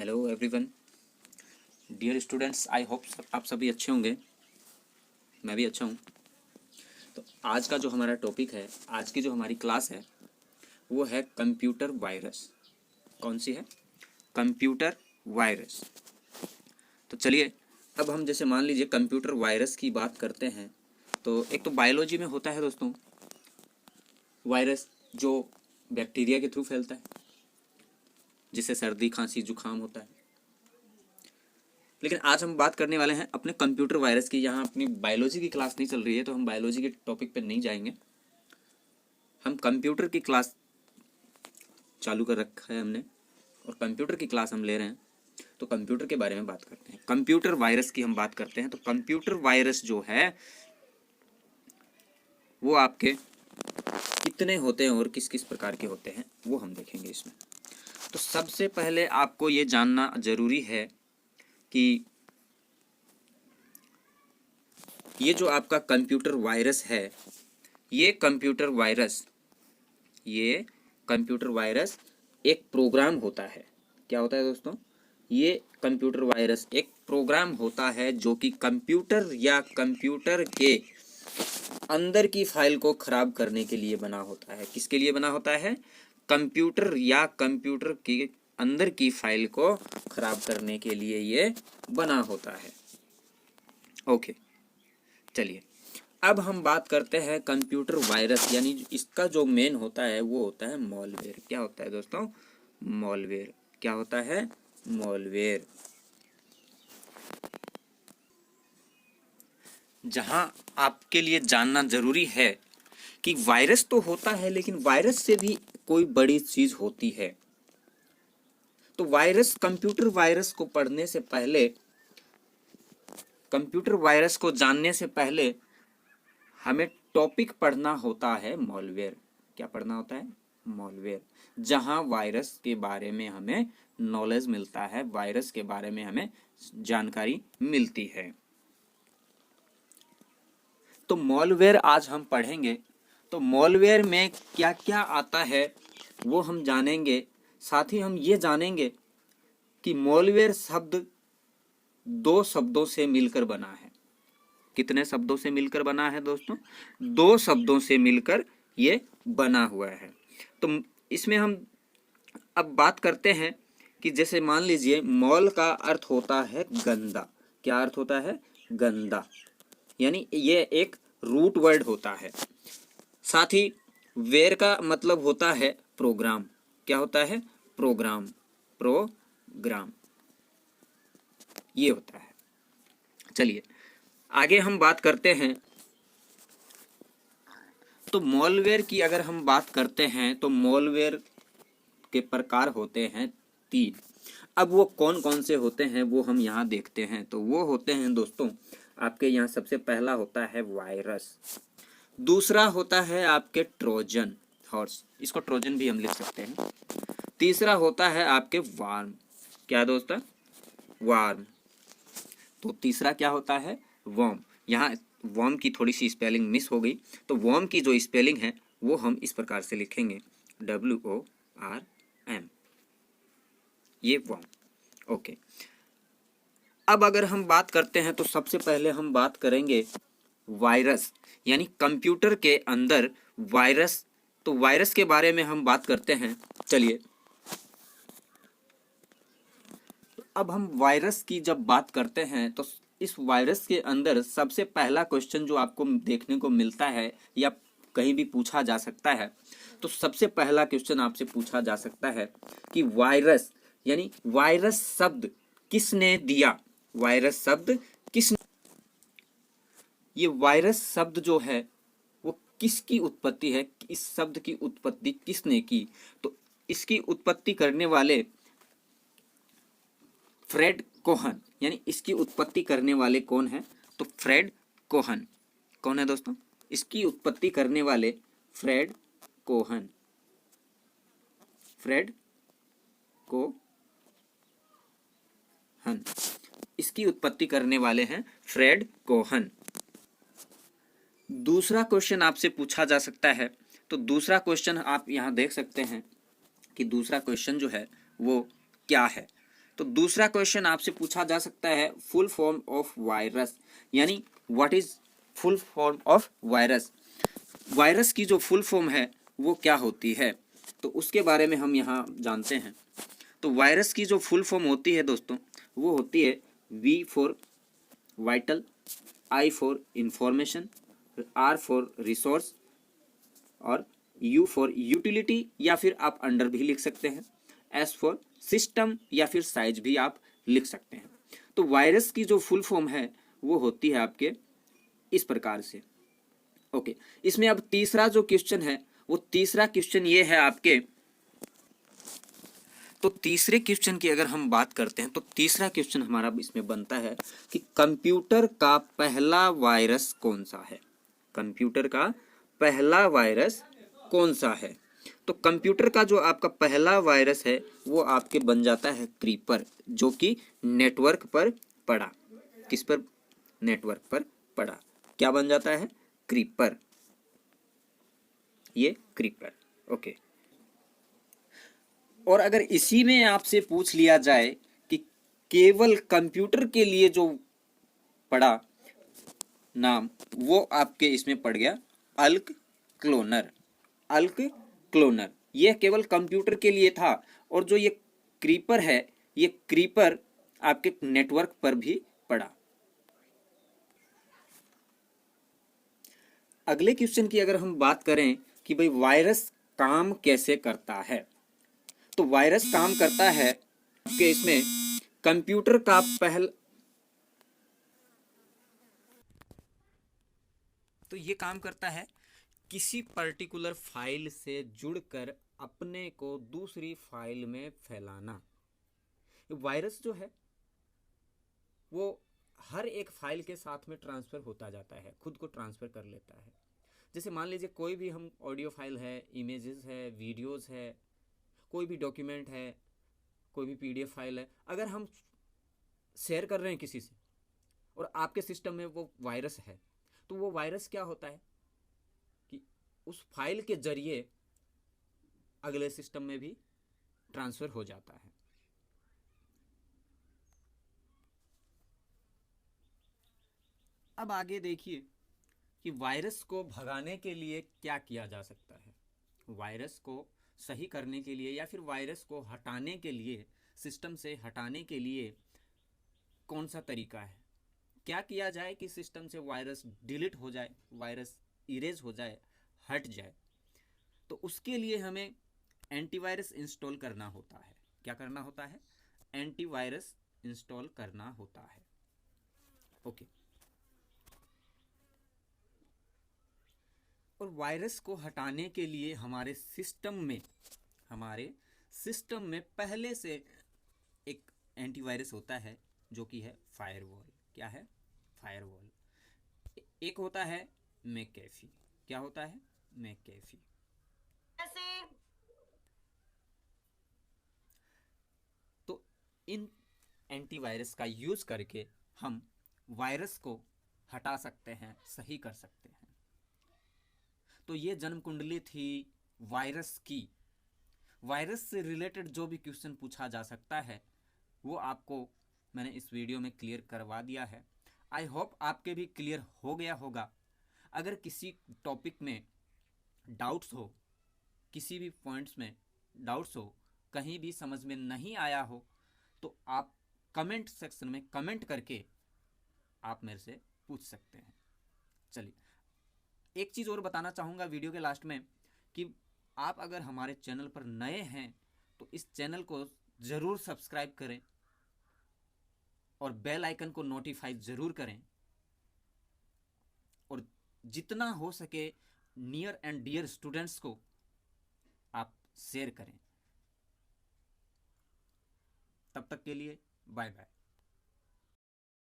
Hello everyone, dear students, I hope आप सभी अच्छे होंगे। मैं भी अच्छा हूँ। तो आज का जो हमारा टॉपिक है, आज की जो हमारी क्लास है वो है कंप्यूटर वायरस। कौन सी है? Computer virus. तो चलिए, अब हम जैसे मान लीजिए कंप्यूटर वायरस की बात करते हैं तो एक तो बायोलॉजी में होता है दोस्तों वायरस, जो बैक्टीरिया के थ्रू फैलता है, जिससे सर्दी खांसी जुकाम होता है। लेकिन आज हम बात करने वाले हैं अपने कंप्यूटर वायरस की। यहाँ अपनी बायोलॉजी की क्लास नहीं चल रही है तो हम बायोलॉजी के टॉपिक पे नहीं जाएंगे। हम कंप्यूटर की क्लास चालू कर रखा है हमने और कंप्यूटर की क्लास हम ले रहे हैं, तो कंप्यूटर के बारे में बात करते हैं। कंप्यूटर वायरस की हम बात करते हैं तो कंप्यूटर वायरस जो है वो आपके कितने होते हैं और किस किस प्रकार के होते हैं वो हम देखेंगे इसमें। तो सबसे पहले आपको ये जानना जरूरी है कि ये जो आपका कंप्यूटर वायरस है, ये कंप्यूटर वायरस एक प्रोग्राम होता है। क्या होता है दोस्तों? ये कंप्यूटर वायरस एक प्रोग्राम होता है जो कि कंप्यूटर या कंप्यूटर के अंदर की फाइल को खराब करने के लिए बना होता है। किसके लिए बना होता है? कंप्यूटर या कंप्यूटर के अंदर की फाइल को खराब करने के लिए ये बना होता है। ओके, चलिए अब हम बात करते हैं कंप्यूटर वायरस, यानी इसका जो मेन होता है वो होता है मॉलवेयर। क्या होता है दोस्तों? मॉलवेयर। क्या होता है? मॉलवेयर। जहां आपके लिए जानना जरूरी है कि वायरस तो होता है लेकिन वायरस से भी कोई बड़ी चीज होती है। तो वायरस, कंप्यूटर वायरस को पढ़ने से पहले, कंप्यूटर वायरस को जानने से पहले हमें टॉपिक पढ़ना होता है मॉलवेयर। क्या पढ़ना होता है? मॉलवेयर। जहां वायरस के बारे में हमें नॉलेज मिलता है, वायरस के बारे में हमें जानकारी मिलती है। तो मॉलवेयर आज हम पढ़ेंगे। तो मॉलवेयर में क्या क्या आता है वो हम जानेंगे। साथ ही हम ये जानेंगे कि मॉलवेयर शब्द दो शब्दों से मिलकर बना है। कितने शब्दों से मिलकर बना है दोस्तों? दो शब्दों से मिलकर ये बना हुआ है। तो इसमें हम अब बात करते हैं कि जैसे मान लीजिए मॉल का अर्थ होता है गंदा। क्या अर्थ होता है? गंदा। यानी ये एक रूट वर्ड होता है। साथ ही वेयर का मतलब होता है प्रोग्राम। क्या होता है? प्रोग्राम। प्रोग्राम ये होता है। चलिए आगे हम बात करते हैं। तो मॉलवेयर की अगर हम बात करते हैं तो मॉलवेयर के प्रकार होते हैं 3। अब वो कौन कौन से होते हैं वो हम यहाँ देखते हैं। तो वो होते हैं दोस्तों आपके यहाँ, सबसे पहला होता है वायरस, दूसरा होता है आपके ट्रोजन हॉर्स, इसको ट्रोजन भी हम लिख सकते हैं। तीसरा होता है आपके वार्म। क्या दोस्त? वार्म। तो तीसरा क्या होता है? वर्म। यहाँ वर्म की थोड़ी सी स्पेलिंग मिस हो गई, तो वर्म की जो स्पेलिंग है वो हम इस प्रकार से लिखेंगे, WORM। ये वर्म। ओके, अब अगर हम बात करते हैं तो सबसे पहले हम बात करेंगे वायरस, यानी कंप्यूटर के अंदर वायरस। तो वायरस के बारे में हम बात करते हैं। चलिए अब हम वायरस की जब बात करते हैं तो इस वायरस के अंदर सबसे पहला क्वेश्चन जो आपको देखने को मिलता है या कहीं भी पूछा जा सकता है, तो सबसे पहला क्वेश्चन आपसे पूछा जा सकता है कि वायरस, यानी वायरस शब्द किसने दिया? वायरस शब्द किसने, ये वायरस शब्द जो है वो किसकी उत्पत्ति है? इस शब्द की उत्पत्ति किसने की? तो इसकी उत्पत्ति करने वाले फ्रेड कोहन, यानी इसकी उत्पत्ति करने वाले कौन है? तो फ्रेड कोहन। कौन है दोस्तों? इसकी उत्पत्ति करने वाले फ्रेड कोहन। फ्रेड कोहन इसकी उत्पत्ति करने वाले हैं फ्रेड कोहन। दूसरा क्वेश्चन आपसे पूछा जा सकता है। तो दूसरा क्वेश्चन आप यहां देख सकते हैं कि दूसरा क्वेश्चन जो है वो क्या है। तो दूसरा क्वेश्चन आपसे पूछा जा सकता है फुल फॉर्म ऑफ वायरस, यानी what is full form of virus. Virus की जो फुल फॉर्म है वो क्या होती है, तो उसके बारे में हम यहाँ जानते हैं। तो वायरस की जो फुल फॉर्म होती है दोस्तों, वो होती है V for vital, I for information, R for resource और यू फॉर यूटिलिटी, या फिर आप अंडर भी लिख सकते हैं, एस फॉर सिस्टम, या फिर साइज भी आप लिख सकते हैं। तो वायरस की जो फुल फॉर्म है वो होती है आपके इस प्रकार से। ओके, इसमें अब तीसरा जो क्वेश्चन है वो तीसरा क्वेश्चन ये है आपके, तो तीसरे क्वेश्चन की अगर हम बात करते हैं तो तीसरा क्वेश्चन हमारा इसमें बनता है कि कंप्यूटर का पहला वायरस कौन सा है। कंप्यूटर का पहला वायरस कौन सा है। तो कंप्यूटर का जो आपका पहला वायरस है वो आपके बन जाता है क्रीपर, जो कि नेटवर्क पर पड़ा। किस पर? नेटवर्क पर पड़ा। क्या बन जाता है? क्रीपर। ये क्रीपर। ओके, और अगर इसी में आपसे पूछ लिया जाए कि केवल कंप्यूटर के लिए जो पड़ा नाम, वो आपके इसमें पड़ गया अल्क क्लोनर। अल्क क्लोनर ये केवल कंप्यूटर के लिए था, और जो ये क्रीपर है, ये क्रीपर आपके नेटवर्क पर भी पड़ा। अगले क्वेश्चन की अगर हम बात करें कि भाई वायरस काम कैसे करता है, तो वायरस काम करता है कि इसमें कंप्यूटर का तो ये काम करता है किसी पर्टिकुलर फाइल से जुड़कर अपने को दूसरी फाइल में फैलाना। वायरस जो है वो हर एक फाइल के साथ में ट्रांसफर होता जाता है, खुद को ट्रांसफर कर लेता है। जैसे मान लीजिए कोई भी हम ऑडियो फाइल है, इमेजेस है, वीडियोस है, कोई भी डॉक्यूमेंट है, कोई भी पीडीएफ फाइल है, अगर हम शेयर कर रहे हैं किसी से और आपके सिस्टम में वो वायरस है, तो वो वायरस क्या होता है कि उस फाइल के जरिए अगले सिस्टम में भी ट्रांसफर हो जाता है। अब आगे देखिए कि वायरस को भगाने के लिए क्या किया जा सकता है। वायरस को सही करने के लिए या फिर वायरस को हटाने के लिए, सिस्टम से हटाने के लिए कौन सा तरीका है, क्या किया जाए कि सिस्टम से वायरस डिलीट हो जाए, वायरस इरेज हो जाए, हट जाए। तो उसके लिए हमें एंटीवायरस इंस्टॉल करना होता है। क्या करना होता है? एंटीवायरस इंस्टॉल करना होता है। ओके, और वायरस को हटाने के लिए हमारे सिस्टम में पहले से एक एंटीवायरस होता है जो कि है फायरवॉल। क्या है? फायरवॉल। एक होता है मैकेफी। क्या होता है? मैकेफी। तो इन एंटीवायरस का यूज करके हम वायरस को हटा सकते हैं, सही कर सकते हैं। तो ये जन्म कुंडली थी वायरस की। वायरस से रिलेटेड जो भी क्वेश्चन पूछा जा सकता है वो आपको मैंने इस वीडियो में क्लियर करवा दिया है। आई होप आपके भी क्लियर हो गया होगा। अगर किसी टॉपिक में डाउट्स हो, किसी भी पॉइंट्स में डाउट्स हो, कहीं भी समझ में नहीं आया हो, तो आप कमेंट सेक्शन में कमेंट करके आप मेरे से पूछ सकते हैं। चलिए, एक चीज़ और बताना चाहूँगा वीडियो के लास्ट में कि आप अगर हमारे चैनल पर नए हैं तो इस चैनल को ज़रूर सब्सक्राइब करें और बेल आइकन को नोटिफाई ज़रूर करें, और जितना हो सके नियर एंड डियर स्टूडेंट्स को आप शेयर करें। तब तक के लिए बाय बाय।